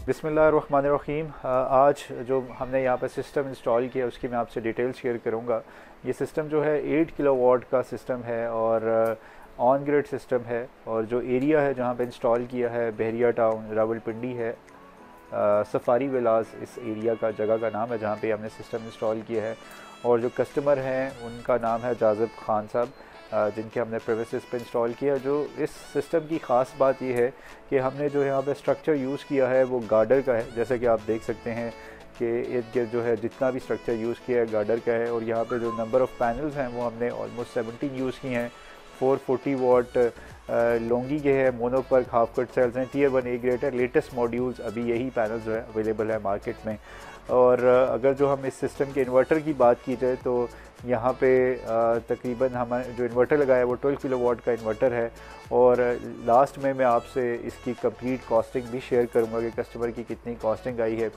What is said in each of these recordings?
बिस्मिल्लाहिर्रहमानिर्रहीम। आज जो हमने यहाँ पर सिस्टम इंस्टॉल किया उसकी मैं आपसे डिटेल शेयर करूँगा। ये सिस्टम जो है 8 किलोवाट का सिस्टम है और ऑन ग्रिड सिस्टम है। और जो एरिया है जहाँ पे इंस्टॉल किया है बहरिया टाउन रावलपिंडी है। सफारी विलास इस एरिया का जगह का नाम है जहाँ पे हमने सिस्टम इंस्टॉल किया है। और जो कस्टमर हैं उनका नाम है जाज़िब खान साहब, जिनके हमने प्रेमिसेस पे इंस्टॉल किया। जो इस सिस्टम की ख़ास बात ये है कि हमने जो यहाँ पे स्ट्रक्चर यूज़ किया है वो गार्डर का है। जैसे कि आप देख सकते हैं कि इर्द गिर्द जो है जितना भी स्ट्रक्चर यूज़ किया है गार्डर का है। और यहाँ पे जो नंबर ऑफ़ पैनल्स हैं वो हमने ऑलमोस्ट 17 यूज़ किए हैं। 440 वाट लोंगी के है, मोनोपर्क हाफ कट सेल्स हैं, Tier 1 A ग्रेड है। लेटेस्ट मॉड्यूल्स अभी यही पैनल्स जो है अवेलेबल है मार्केट में। और अगर जो हम इस सिस्टम के इन्वर्टर की बात की जाए तो यहाँ पे तकरीबन हमारे जो इन्वर्टर लगाया है वो 12 किलोवाट का इन्वर्टर है। और लास्ट में मैं आपसे इसकी कंप्लीट कॉस्टिंग भी शेयर करूँगा कि कस्टमर की कितनी कॉस्टिंग आई है।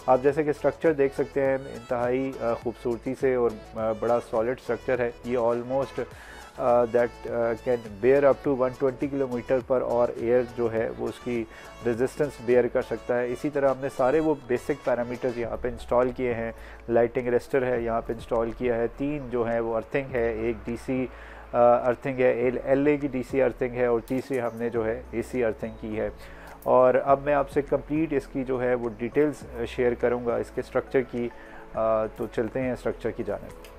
आप जैसे कि स्ट्रक्चर देख सकते हैं इंतहाई खूबसूरती से और बड़ा सॉलिड स्ट्रक्चर है। ये almost that can bear up to 120 kilometre पर और एयर जो है वो उसकी रेजिस्टेंस बेयर कर सकता है। इसी तरह हमने सारे वो बेसिक पैरामीटर्स यहाँ पे इंस्टॉल किए हैं। लाइटिंग रेस्टर है यहाँ पे इंस्टॉल किया है। 3 जो है वो अर्थिंग है, एक डीसी अर्थिंग है, LA की डीसी अर्थिंग है और तीसरी हमने जो है AC अर्थिंग की है। और अब मैं आपसे कंप्लीट इसकी जो है वो डिटेल्स शेयर करूँगा इसके स्ट्रक्चर की। तो चलते हैं स्ट्रक्चर की जानिब।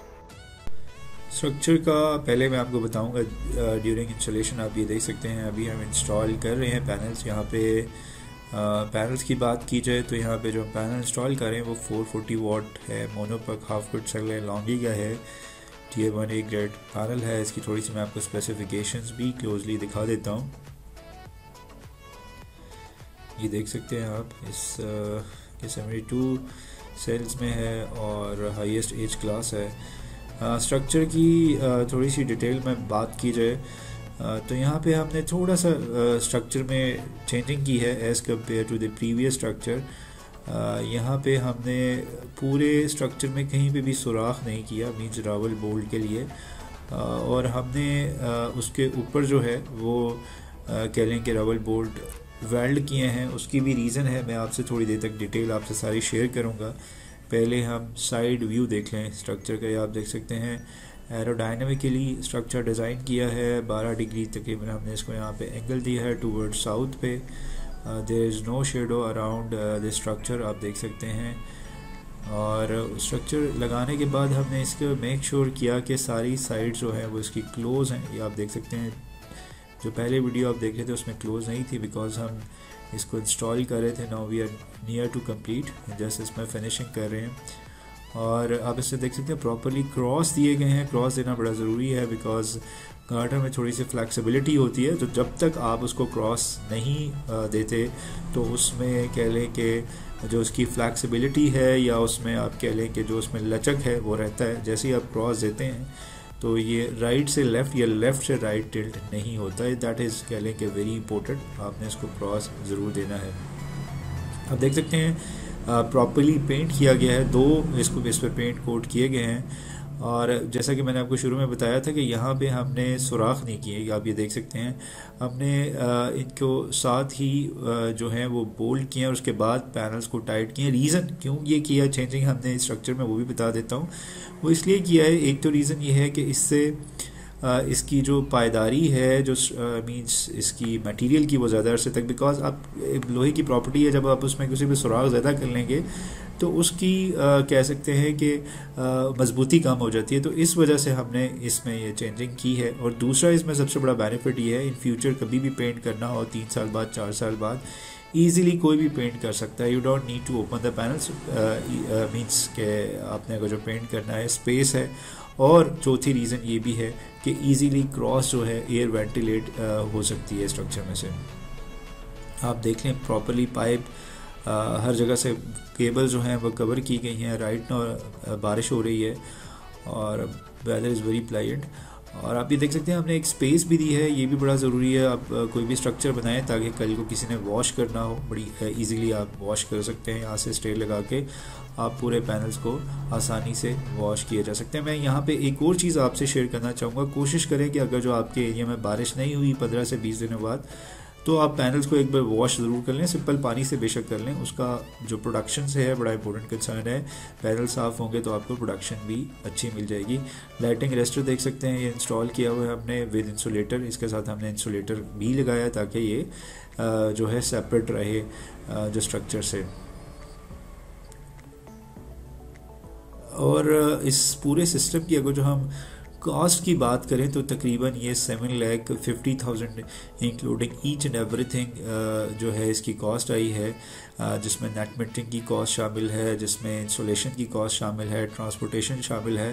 स्ट्रक्चर का पहले मैं आपको बताऊंगा ड्यूरिंग इंस्टॉलेशन। आप ये देख सकते हैं अभी हम इंस्टॉल कर रहे हैं पैनल्स। यहाँ पे पैनल्स की बात की जाए तो यहाँ पे जो पैनल इंस्टॉल कर रहे हैं वो 440 वाट है, मोनोपर्क हाफ कट सेल है, लॉन्गी का है, Tier 1 A ग्रेड पैनल है। इसकी थोड़ी सी मैं आपको स्पेसिफिकेशंस भी क्लोजली दिखा देता हूँ। ये देख सकते हैं आप इस 72 सेल्स में है और हाईएस्ट एज क्लास है। स्ट्रक्चर की थोड़ी सी डिटेल में बात की जाए तो यहाँ पे हमने थोड़ा सा स्ट्रक्चर में चेंजिंग की है as compare to the previous structure. यहाँ पे हमने पूरे स्ट्रक्चर में कहीं पे भी सुराख नहीं किया, मींस रावल बोल्ट के लिए। और हमने उसके ऊपर जो है वो कह लें कि रावल बोल्ट वेल्ड किए हैं। उसकी भी रीज़न है, मैं आपसे थोड़ी देर तक डिटेल आपसे सारी शेयर करूँगा। पहले हम साइड व्यू देख लें स्ट्रक्चर का। आप देख सकते हैं एरोडायनेमिकली स्ट्रक्चर डिज़ाइन किया है। 12 डिग्री तकरीबन हमने इसको यहाँ पे एंगल दिया है टूवर्ड साउथ पे। There is no shadow around the structure, आप देख सकते हैं। और स्ट्रक्चर लगाने के बाद हमने इसको मेक श्योर किया कि सारी साइड जो है वो इसकी क्लोज हैं। ये आप देख सकते हैं, जो पहले वीडियो आप देख रहे थे उसमें क्लोज नहीं थी बिकॉज हम इसको इंस्टॉल कर रहे थे। Now we are near to complete, just इसमें फिनिशिंग कर रहे हैं। और आप इससे देख सकते हैं प्रॉपरली क्रॉस दिए गए हैं। क्रॉस देना बड़ा ज़रूरी है बिकॉज गार्डर में थोड़ी सी फ्लैक्सिबिलिटी होती है, तो जब तक आप उसको क्रॉस नहीं देते तो उसमें कह लें कि जो उसकी फ्लैक्सिबिलिटी है या उसमें आप कह लें कि जो उसमें लचक है वो रहता है। जैसे ही आप क्रॉस देते हैं तो ये राइट से लेफ़्ट या लेफ़्ट से राइट टिल्ट नहीं होता है। दैट इज़ कह लें कि वेरी इंपॉर्टेंट, आपने इसको क्रॉस ज़रूर देना है। आप देख सकते हैं प्रॉपरली पेंट किया गया है, 2 इस पर पेंट कोट किए गए हैं। और जैसा कि मैंने आपको शुरू में बताया था कि यहाँ पे हमने सुराख नहीं किए। आप ये देख सकते हैं हमने इनको साथ ही जो है वो बोल्ट किए और उसके बाद पैनल्स को टाइट किए। रीज़न क्यों ये किया चेंजिंग हमने स्ट्रक्चर में वो भी बता देता हूँ। वो इसलिए किया है, एक तो रीज़न ये है कि इससे इसकी जो पायदारी है, जो मींस इसकी मटेरियल की, वो ज़्यादा अरसे तक, बिकॉज आप लोहे की प्रॉपर्टी है, जब आप उसमें किसी भी सुराख ज़्यादा कर लेंगे तो उसकी कह सकते हैं कि मजबूती कम हो जाती है। तो इस वजह से हमने इसमें ये चेंजिंग की है। और दूसरा इसमें सबसे बड़ा बेनिफिट ये है, इन फ्यूचर कभी भी पेंट करना हो 3 साल बाद 4 साल बाद ईज़िली कोई भी पेंट कर सकता है। You don't need to open the panels, means के आपने अगर जो पेंट करना है स्पेस है। और चौथी रीज़न ये भी है कि ईज़िली क्रॉस जो है एयर वेंटिलेट हो सकती है स्ट्रक्चर में से। आप देख लें प्रॉपरली पाइप हर जगह से केबल जो हैं वो कवर की गई हैं। राइट नाउ बारिश हो रही है और वेदर इज़ वेरी प्लाइंट। और आप ये देख सकते हैं हमने एक स्पेस भी दी है, ये भी बड़ा ज़रूरी है। आप कोई भी स्ट्रक्चर बनाएं ताकि कल को किसी ने वॉश करना हो, बड़ी इजीली आप वॉश कर सकते हैं। यहाँ से स्टे लगा के आप पूरे पैनल्स को आसानी से वॉश किए जा सकते हैं। मैं यहाँ पे एक और चीज़ आपसे शेयर करना चाहूँगा। कोशिश करें कि अगर जो आपके एरिया में बारिश नहीं हुई 15 से 20 दिनों बाद, तो आप पैनल्स को एक बार वॉश ज़रूर कर लें, सिंपल पानी से बेशक कर लें, उसका जो प्रोडक्शन से है बड़ा इंपॉर्टेंट कंसर्न है। पैनल साफ़ होंगे तो आपको प्रोडक्शन भी अच्छी मिल जाएगी। लाइटिंग अरेस्टर देख सकते हैं, ये इंस्टॉल किया हुआ है हमने विद इंसुलेटर, इसके साथ हमने इंसुलेटर भी लगाया ताकि ये जो है सेपरेट रहे जो स्ट्रक्चर से। और इस पूरे सिस्टम की अगर जो हम कॉस्ट की बात करें तो तकरीबन ये 7,50,000 इंक्लूडिंग ईच एंड एवरीथिंग जो है इसकी कॉस्ट आई है, जिसमें नेट मीटरिंग की कॉस्ट शामिल है, जिसमें इंसुलेशन की कॉस्ट शामिल है, ट्रांसपोर्टेशन शामिल है।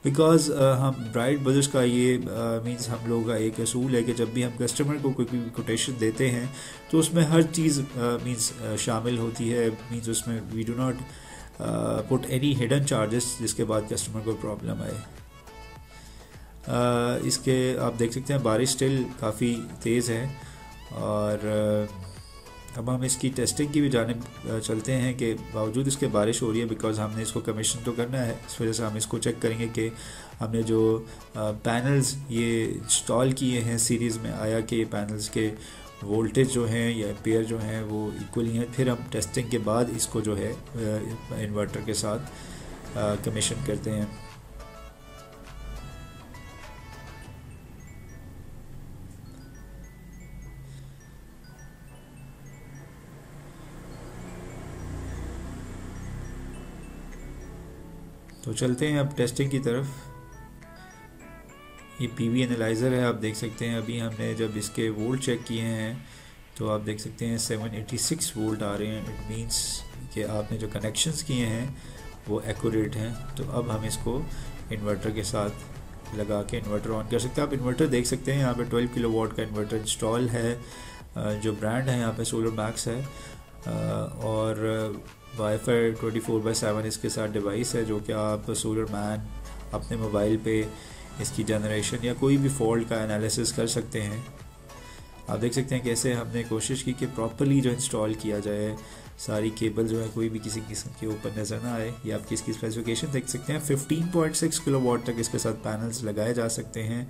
बिकॉज हम ब्राइट ब्रदर्स का ये मींस हम लोगों का एक असूल है कि जब भी हम कस्टमर को कोई कोटेशन देते हैं तो उसमें हर चीज़ मींस शामिल होती है, मींस उसमें we do not put any hidden charges जिसके बाद कस्टमर को प्रॉब्लम आए। इसके आप देख सकते हैं बारिश स्टिल काफ़ी तेज़ है। और अब हम इसकी टेस्टिंग की भी जानिब चलते हैं कि बावजूद इसके बारिश हो रही है, बिकॉज़ हमने इसको कमीशन तो करना है, इस वजह से हम इसको चेक करेंगे कि हमने जो पैनल्स ये इंस्टॉल किए हैं सीरीज़ में, आया कि ये पैनल्स के वोल्टेज जो हैं या एम्पेयर जो हैं वो इक्वली हैं। फिर हम टेस्टिंग के बाद इसको जो है इन्वर्टर के साथ कमीशन करते हैं। तो चलते हैं अब टेस्टिंग की तरफ। ये पीवी एनालाइज़र है, आप देख सकते हैं अभी हमने जब इसके वोल्ट चेक किए हैं तो आप देख सकते हैं 786 वोल्ट आ रहे हैं। इट मींस कि आपने जो कनेक्शंस किए हैं वो एक्यूरेट हैं। तो अब हम इसको इन्वर्टर के साथ लगा के इन्वर्टर ऑन कर सकते हैं। आप इन्वर्टर देख सकते हैं यहाँ पे 12 किलोवाट का इन्वर्टर इंस्टॉल है। जो ब्रांड है यहाँ पे सोलर मैक्स है, और वाईफाई 24/7 इसके साथ डिवाइस है जो कि आप सोलर मैन अपने मोबाइल पे इसकी जनरेशन या कोई भी फॉल्ट का एनालिसिस कर सकते हैं। आप देख सकते हैं कैसे हमने कोशिश की कि प्रॉपर्ली जो इंस्टॉल किया जाए, सारी केबल जो है कोई भी किसी किस्म के ऊपर नज़र ना आए। ये आपकी इसकी स्पेसिफिकेशन देख सकते हैं। 15.6 किलोवाट तक इसके साथ पैनल्स लगाए जा सकते हैं,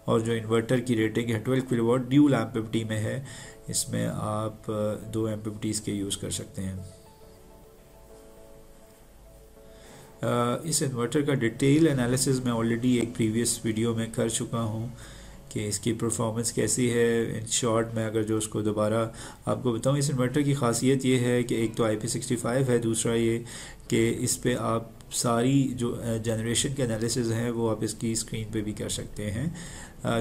और जो इन्वर्टर की रेटिंग है 12 किलोवाट ड्यूल एमपीपीटी में है। इसमें आप 2 एमपीपीटीज़ के यूज़ कर सकते हैं। इस इन्वर्टर का डिटेल एनालिसिस मैं ऑलरेडी एक प्रीवियस वीडियो में कर चुका हूँ कि इसकी परफॉर्मेंस कैसी है। इन शॉर्ट में अगर जो उसको दोबारा आपको बताऊँ, इस इन्वर्टर की खासियत ये है कि एक तो IP65 है, दूसरा ये कि इस पे आप सारी जो जनरेशन के एनालिसिस हैं वो आप इसकी स्क्रीन पे भी कर सकते हैं,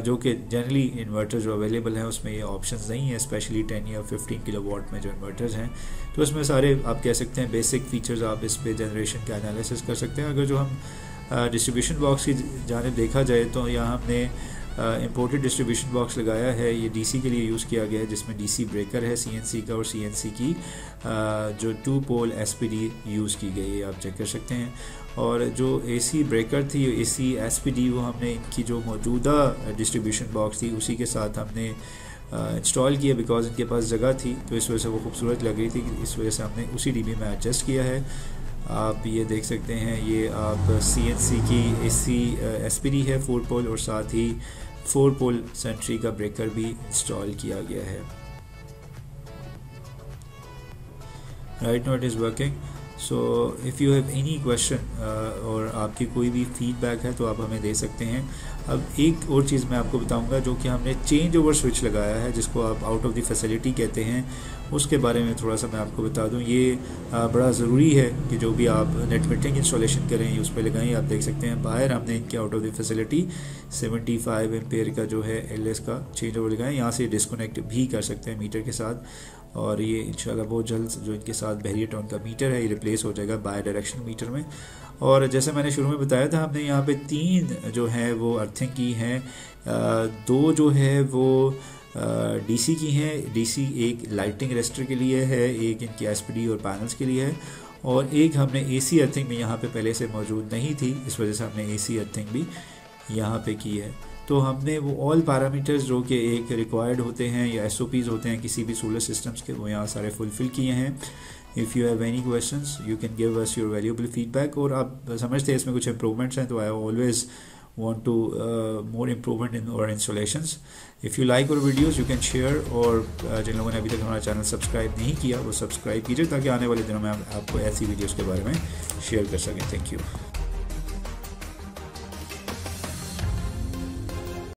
जो कि जनरली इन्वर्टर जो अवेलेबल हैं उसमें ये ऑप्शंस नहीं है, स्पेशली 10 या 15 किलोवाट में जो इन्वर्टर्स हैं। तो इसमें सारे आप कह सकते हैं बेसिक फीचर्स आप इस पे जनरेशन का एनालिसिस कर सकते हैं। अगर जो हम डिस्ट्रीब्यूशन बॉक्स की जानिब देखा जाए तो यहाँ हमने इम्पोर्टेड डिस्ट्रीब्यूशन बॉक्स लगाया है। ये डीसी के लिए यूज़ किया गया है, जिसमें डीसी ब्रेकर है सीएनसी का, और सीएनसी की जो 2 पोल एसपीडी यूज़ की गई है, आप चेक कर सकते हैं। और जो एसी ब्रेकर थी, एसी एसपीडी, वो हमने इनकी जो मौजूदा डिस्ट्रीब्यूशन बॉक्स थी उसी के साथ हमने इंस्टॉल किया, बिकॉज इनके पास जगह थी तो इस वजह से वो खूबसूरत लग रही थी, इस वजह से हमने उसी डीबी में एडजस्ट किया है। आप ये देख सकते हैं, ये आप सीएनसी की एसी एसपीडी है 4 पोल, और साथ ही 4 पोल सेंट्री का ब्रेकर भी इंस्टॉल किया गया है। Right now it is working. So if you have any question और आपकी कोई भी फीडबैक है तो आप हमें दे सकते हैं। अब एक और चीज़ मैं आपको बताऊंगा, जो कि हमने चेंज ओवर स्विच लगाया है, जिसको आप आउट ऑफ द फैसिलिटी कहते हैं, उसके बारे में थोड़ा सा मैं आपको बता दूं। ये बड़ा ज़रूरी है कि जो भी आप नेट मीटरिंग इंस्टॉलेशन करें उस पर लगाएं। आप देख सकते हैं बाहर हमने इनके out of the facility 75 ampere का जो है एलएस का चेंज ओवर लगाएं। यहाँ से डिस्कनेक्ट भी कर सकते हैं मीटर के साथ, और ये इंशाल्लाह बहुत जल्द जो इनके साथ बैरियरटोन का मीटर है ये रिप्लेस हो जाएगा बाय डायरेक्शनल मीटर में। और जैसे मैंने शुरू में बताया था, हमने यहाँ पे 3 जो है वो अर्थिंग की हैं, 2 जो है वो डीसी की हैं। डीसी एक लाइटिंग रेस्टर के लिए है, एक इनकी एसपीडी और पैनल्स के लिए है, और एक हमने एसी अर्थिंग में यहाँ पे पहले से मौजूद नहीं थी, इस वजह से हमने एसी अर्थिंग भी यहाँ पे की है। तो हमने वो ऑल पैरामीटर्स जो कि एक रिक्वायर्ड होते हैं या एसओपीज़ होते हैं किसी भी सोलर सिस्टम्स के, वो यहाँ सारे फुलफिल किए हैं। If you have any questions you can give us your valuable feedback. और आप समझते हैं इसमें कुछ इंप्रूवमेंट्स हैं तो I always want to more improvement in our installations. If you like our videos you can share, और जिन लोगों ने अभी तक हमारा चैनल सब्सक्राइब नहीं किया वो सब्सक्राइब कीजिए ताकि आने वाले दिनों में आपको ऐसी वीडियोस के बारे में शेयर कर सकें. Thank you.